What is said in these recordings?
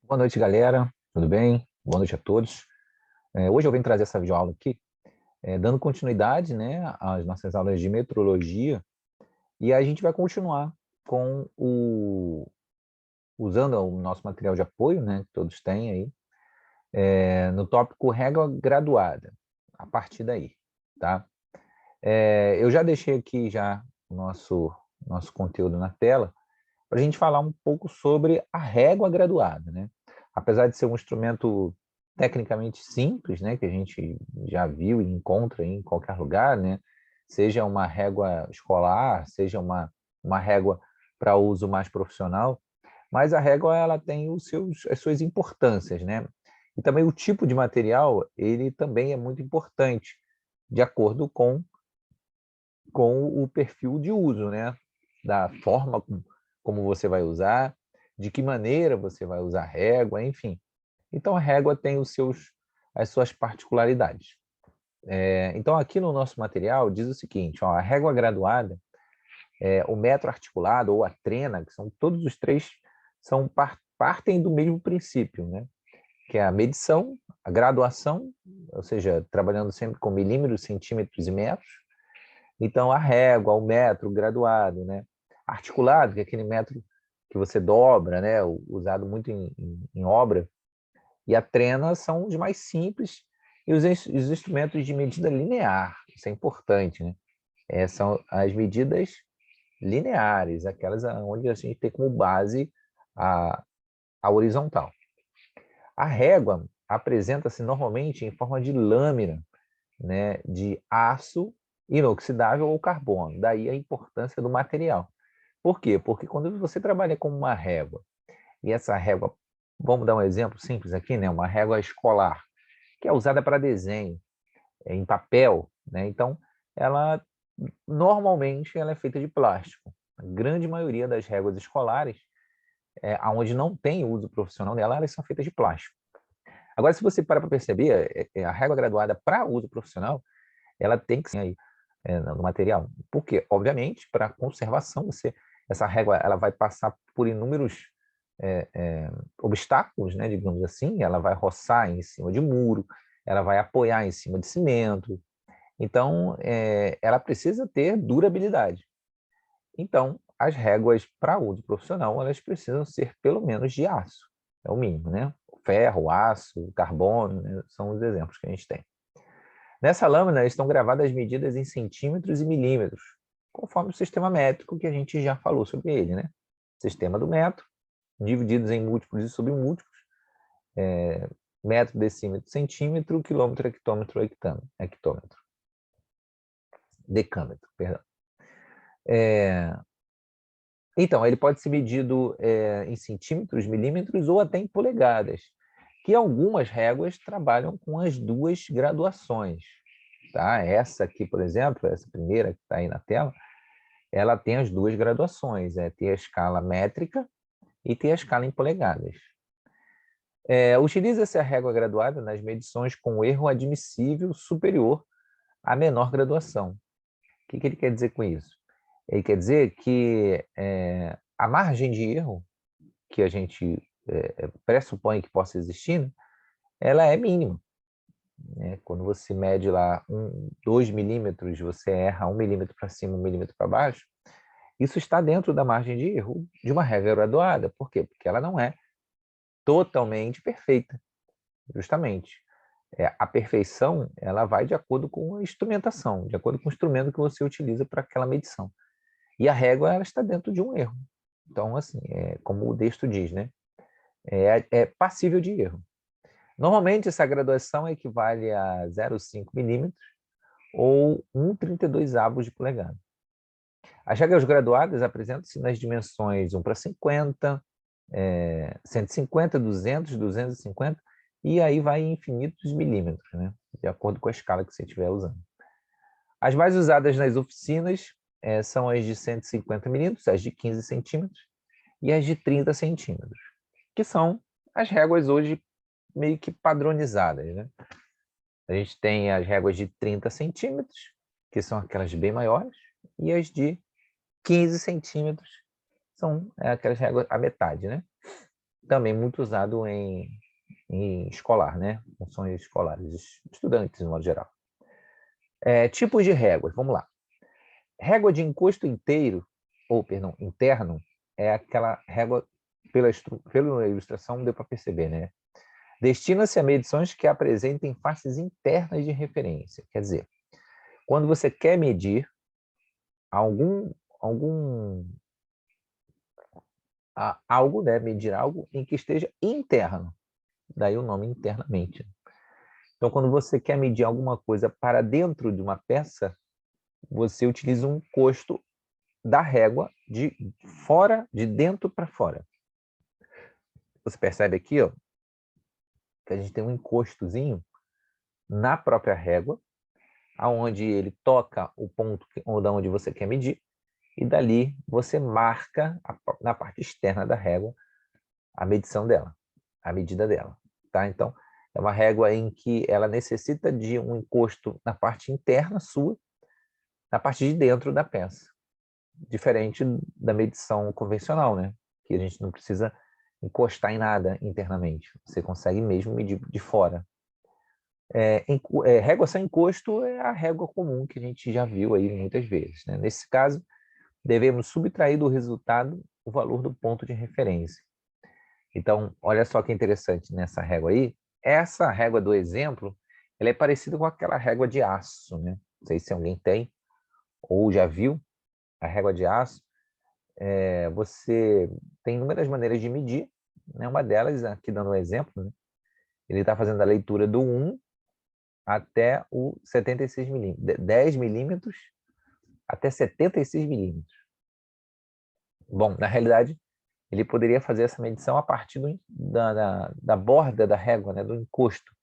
Boa noite, galera. Tudo bem? Boa noite a todos. Hoje eu venho trazer essa videoaula aqui, dando continuidade, né, às nossas aulas de metrologia, e a gente vai continuar com usando o nosso material de apoio, né, que todos têm aí, no tópico régua graduada, a partir daí, tá? Eu já deixei aqui já o nosso conteúdo na tela, para a gente falar um pouco sobre a régua graduada, né? Apesar de ser um instrumento tecnicamente simples, né, que a gente já viu e encontra em qualquer lugar, né? Seja uma régua escolar, seja uma régua para uso mais profissional, mas a régua ela tem as suas importâncias, né? E também o tipo de material, ele também é muito importante, de acordo com o perfil de uso, né? Da forma como você vai usar, de que maneira você vai usar a régua, enfim. Então, a régua tem as suas particularidades. Então, aqui no nosso material, diz o seguinte, ó, a régua graduada, o metro articulado ou a trena, que são todos os três, partem do mesmo princípio, né? Que é a medição, a graduação, ou seja, trabalhando sempre com milímetros, centímetros e metros. Então, a régua, o metro graduado, né? Articulado, que é aquele metro que você dobra, né? Usado muito em obra. E a trena são os mais simples e os instrumentos de medida linear. Isso é importante, né? São as medidas lineares, aquelas onde a gente tem como base a, a horizontal. A régua apresenta-se normalmente em forma de lâmina, né, de aço inoxidável ou carbono. Daí a importância do material. Por quê? Porque quando você trabalha com uma régua, e essa régua, vamos dar um exemplo simples aqui, né, uma régua escolar, que é usada para desenho, em papel, né? Então, ela normalmente ela é feita de plástico. A grande maioria das réguas escolares, onde não tem uso profissional dela, elas são feitas de plástico. Agora, se você para perceber, a régua graduada para uso profissional, ela tem que ser aí no material. Por quê? Obviamente, para conservação, essa régua ela vai passar por inúmeros obstáculos, né, digamos assim, ela vai roçar em cima de muro, ela vai apoiar em cima de cimento. Então, ela precisa ter durabilidade. Então, as réguas para uso profissional, elas precisam ser pelo menos de aço, é o mínimo, né? Ferro, aço, carbono, né? São os exemplos que a gente tem. Nessa lâmina estão gravadas medidas em centímetros e milímetros, conforme o sistema métrico que a gente já falou sobre ele, né? Sistema do metro, divididos em múltiplos e submúltiplos, metro, decímetro, centímetro, quilômetro, hectômetro, hectômetro, decâmetro, perdão. Então, ele pode ser medido em centímetros, milímetros ou até em polegadas, que algumas réguas trabalham com as duas graduações. Tá? Essa aqui, por exemplo, essa primeira que está aí na tela, ela tem as duas graduações, tem a escala métrica e tem a escala em polegadas. Utiliza-se a régua graduada nas medições com erro admissível superior à menor graduação. O que ele quer dizer com isso? Ele quer dizer que a margem de erro que a gente pressupõe que possa existir, né, ela é mínima. Né? Quando você mede lá 2 milímetros, você erra 1 milímetro para cima, 1 milímetro para baixo, isso está dentro da margem de erro de uma regra graduada. Por quê? Porque ela não é totalmente perfeita, justamente. A perfeição ela vai de acordo com a instrumentação, de acordo com o instrumento que você utiliza para aquela medição. E a régua ela está dentro de um erro. Então, assim, como o texto diz, né? É passível de erro. Normalmente, essa graduação equivale a 0,5 milímetros ou 1,32 avos de polegada. As regras graduadas apresentam-se nas dimensões 1 para 50, 150, 200, 250, e aí vai em infinitos milímetros, né? De acordo com a escala que você estiver usando. As mais usadas nas oficinas são as de 150 milímetros, as de 15 centímetros e as de 30 centímetros, que são as réguas hoje meio que padronizadas, né? A gente tem as réguas de 30 centímetros, que são aquelas bem maiores, e as de 15 centímetros são aquelas réguas a metade, né? também muito usado em escolar, né? Funções escolares, estudantes, de modo geral. Tipos de réguas, vamos lá. Régua de encosto inteiro, ou, perdão, interno, é aquela régua, pela ilustração deu para perceber, né? Destina-se a medições que apresentem faces internas de referência. Quer dizer, quando você quer medir algo, né? Medir algo em que esteja interno. Daí o nome internamente. Então, quando você quer medir alguma coisa para dentro de uma peça, você utiliza um encosto da régua de dentro para fora. Você percebe aqui, ó, que a gente tem um encostozinho na própria régua, aonde ele toca o ponto onde você quer medir, e dali você marca na parte externa da régua a medição dela, a medida dela, tá? Então, é uma régua em que ela necessita de um encosto na parte interna sua, na parte de dentro da peça. Diferente da medição convencional, né? Que a gente não precisa encostar em nada internamente. Você consegue mesmo medir de fora. Régua sem encosto é a régua comum que a gente já viu aí muitas vezes, né? Nesse caso, devemos subtrair do resultado o valor do ponto de referência. Então, olha só que interessante nessa régua aí. Essa régua do exemplo, ela é parecida com aquela régua de aço, né? Não sei se alguém tem ou já viu a régua de aço. Você tem inúmeras maneiras de medir, né? Uma delas, aqui dando um exemplo, né? Ele está fazendo a leitura do 1 até o 76 milímetros, 10 milímetros até 76 milímetros. Bom, na realidade, ele poderia fazer essa medição a partir da borda da régua, né? Do encosto.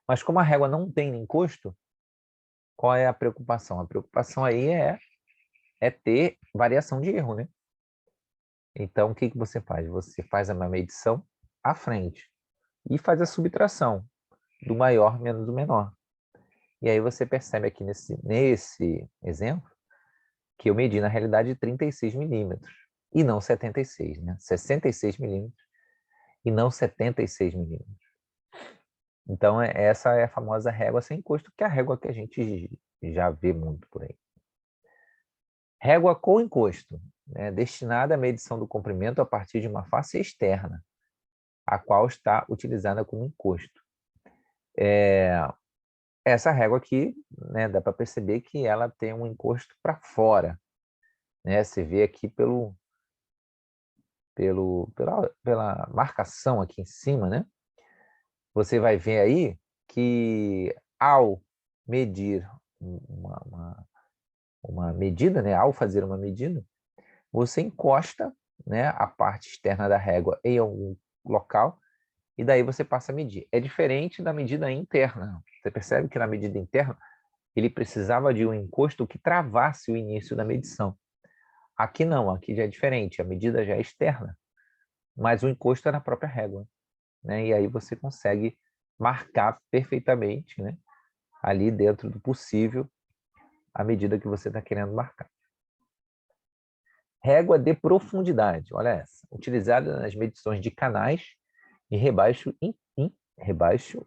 Mas como a régua não tem encosto, qual é a preocupação? A preocupação aí é ter variação de erro, né? Então, o que você faz? Você faz uma medição à frente e faz a subtração do maior menos o menor. E aí você percebe aqui nesse exemplo que eu medi, na realidade, 36 milímetros e não 76, né? 66 milímetros e não 76 milímetros. Então, essa é a famosa régua sem encosto, que é a régua que a gente já vê muito por aí. Régua com encosto, né? Destinada à medição do comprimento a partir de uma face externa, a qual está utilizada como encosto. Essa régua aqui, né, dá para perceber que ela tem um encosto para fora, né? Você vê aqui pela marcação aqui em cima, né? Você vai ver aí que ao medir uma medida, né? Ao fazer uma medida, você encosta, né, a parte externa da régua em algum local e daí você passa a medir. É diferente da medida interna. Você percebe que na medida interna ele precisava de um encosto que travasse o início da medição. Aqui não, aqui já é diferente, a medida já é externa, mas o encosto é na própria régua, né? E aí você consegue marcar perfeitamente, né, ali dentro do possível, a medida que você está querendo marcar. Régua de profundidade, olha essa, utilizada nas medições de canais e rebaixo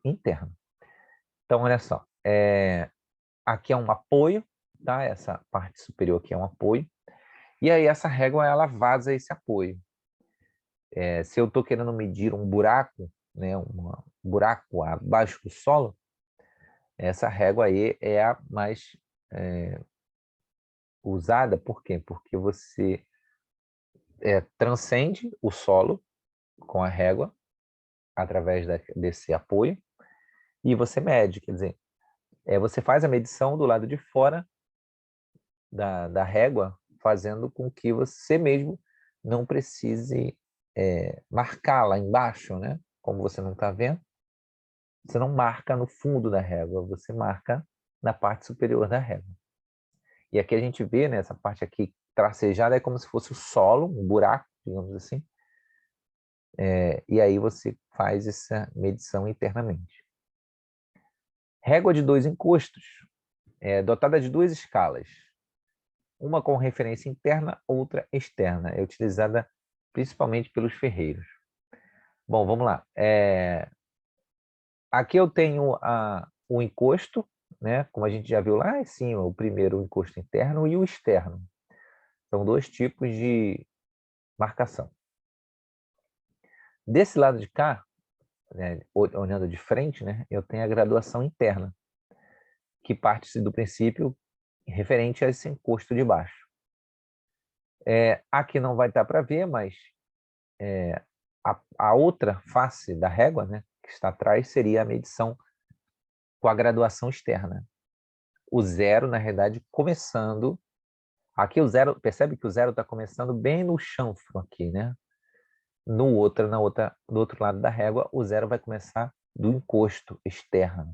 interno. Então, olha só, aqui é um apoio, tá? Essa parte superior aqui é um apoio, e aí essa régua ela vaza esse apoio. Se eu estou querendo medir um buraco, né, um buraco abaixo do solo, essa régua aí é a mais usada, por quê? Porque você transcende o solo com a régua, através desse apoio, e você mede, quer dizer, você faz a medição do lado de fora da régua, fazendo com que você mesmo não precise marcar lá embaixo, né? Como você não está vendo, você não marca no fundo da régua, você marca na parte superior da régua. E aqui a gente vê, né, essa parte aqui tracejada é como se fosse o solo, um buraco, digamos assim. E aí você faz essa medição internamente. Régua de dois encostos, dotada de duas escalas. Uma com referência interna, outra externa. É utilizada principalmente pelos ferreiros. Bom, vamos lá. Aqui eu tenho o encosto, né? Como a gente já viu lá em cima, o primeiro, o encosto interno e o externo. São dois tipos de marcação. Desse lado de cá, né, olhando de frente, né, eu tenho a graduação interna, que parte do princípio referente a esse encosto de baixo. Aqui não vai estar para ver, mas a outra face da régua, né, que está atrás, seria a medição com a graduação externa. O zero, na realidade, começando... Aqui o zero, percebe que o zero está começando bem no chanfro aqui, né? Do outro lado da régua, o zero vai começar do encosto externo.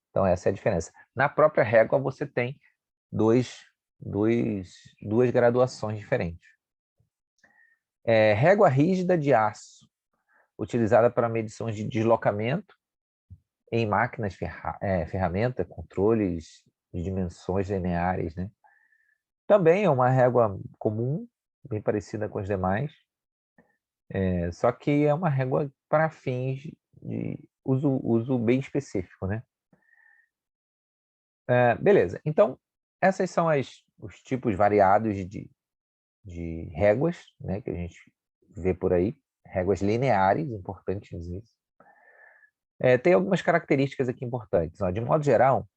Então, essa é a diferença. Na própria régua, você tem duas graduações diferentes. Régua rígida de aço, utilizada para medições de deslocamento em máquinas, ferramenta, controles de dimensões lineares, né? Também é uma régua comum, bem parecida com as demais, só que é uma régua para fins de uso bem específico, né? Beleza, então essas são os tipos variados de réguas, né, que a gente vê por aí, réguas lineares, importante dizer isso. Tem algumas características aqui importantes. Ó. De modo geral,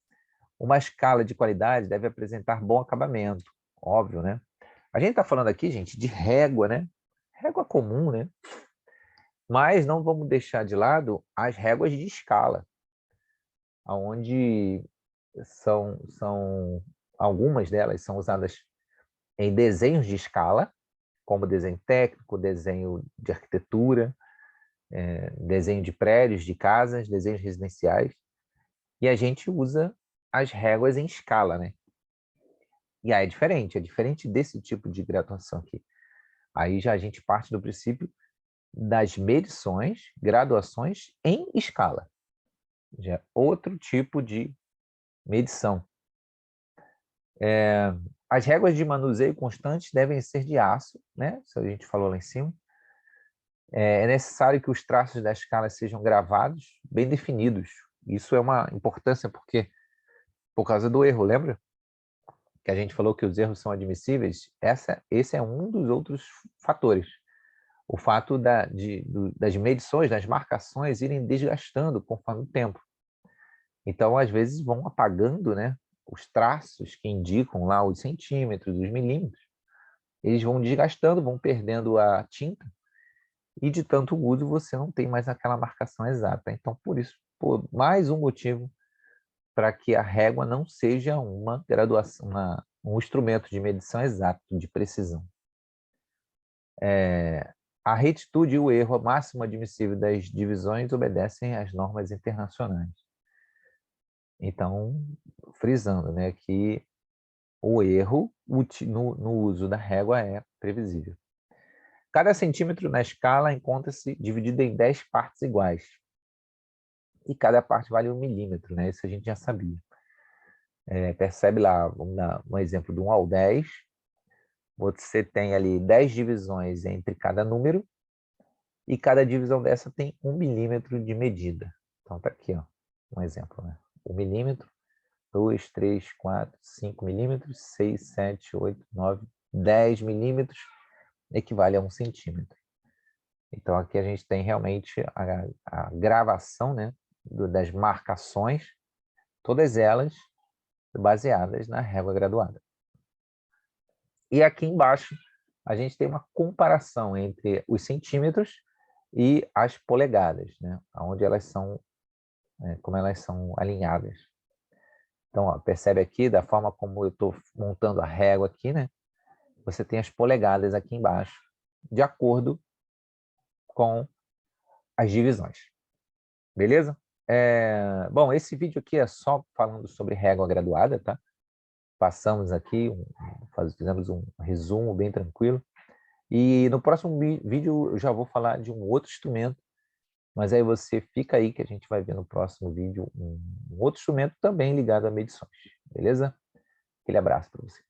uma escala de qualidade deve apresentar bom acabamento, óbvio, né? A gente está falando aqui, gente, de régua, né? Régua comum, né? Mas não vamos deixar de lado as réguas de escala, onde algumas delas são usadas em desenhos de escala, como desenho técnico, desenho de arquitetura, desenho de prédios, de casas, desenhos residenciais, e a gente usa as réguas em escala, né? E aí é diferente desse tipo de graduação aqui. Aí já a gente parte do princípio das medições, graduações em escala. Já é outro tipo de medição. As réguas de manuseio constante devem ser de aço, né? Isso a gente falou lá em cima. É necessário que os traços da escala sejam gravados, bem definidos. Isso é uma importância porque, por causa do erro, lembra? Que a gente falou que os erros são admissíveis. Esse é um dos outros fatores. O fato das medições, das marcações irem desgastando conforme o tempo. Então, às vezes, vão apagando, né, os traços que indicam lá os centímetros, os milímetros. Eles vão desgastando, vão perdendo a tinta, e de tanto uso você não tem mais aquela marcação exata. Então, por isso, mais um motivo para que a régua não seja uma graduação, um instrumento de medição exato, de precisão. A retitude e o erro máximo admissível das divisões obedecem às normas internacionais. Então, frisando, né, que o erro no uso da régua é previsível. Cada centímetro na escala encontra-se dividido em 10 partes iguais. E cada parte vale 1 milímetro, né? Isso a gente já sabia. Percebe lá, vamos dar um exemplo do 1 ao 10. Você tem ali 10 divisões entre cada número, e cada divisão dessa tem 1 milímetro de medida. Então, tá aqui, ó, um exemplo, né? 1 milímetro, 2, 3, 4, 5 milímetros, 6, 7, 8, 9, 10 milímetros, equivale a 1 centímetro. Então, aqui a gente tem realmente a gravação, né, das marcações, todas elas baseadas na régua graduada. E aqui embaixo, a gente tem uma comparação entre os centímetros e as polegadas, né, onde elas são, como elas são alinhadas. Então, ó, percebe aqui, da forma como eu estou montando a régua aqui, né, você tem as polegadas aqui embaixo, de acordo com as divisões. Beleza? Bom, esse vídeo aqui é só falando sobre régua graduada, tá? Passamos aqui, fizemos um resumo bem tranquilo. E no próximo vídeo eu já vou falar de um outro instrumento, mas aí você fica aí que a gente vai ver no próximo vídeo um outro instrumento também ligado a medições. Beleza? Aquele abraço para você.